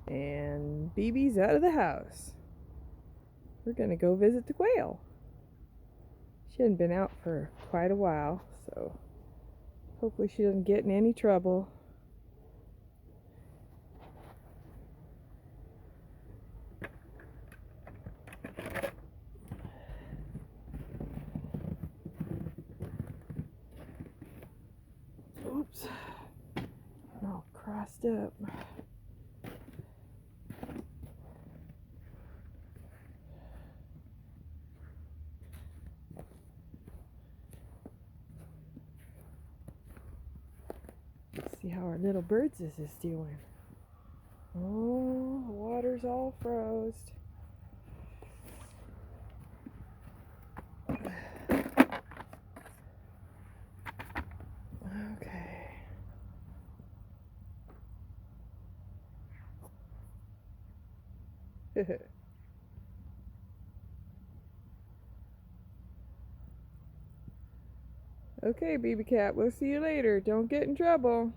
And BB's out of the house. We're gonna go visit the quail. She hadn't been out for quite a while, so hopefully she doesn't get in any trouble. Oops. I'm all crossed up. Let's see how our little birds is doing. Oh, the water's all froze. Okay. Okay, baby cat, we'll see you later. Don't get in trouble.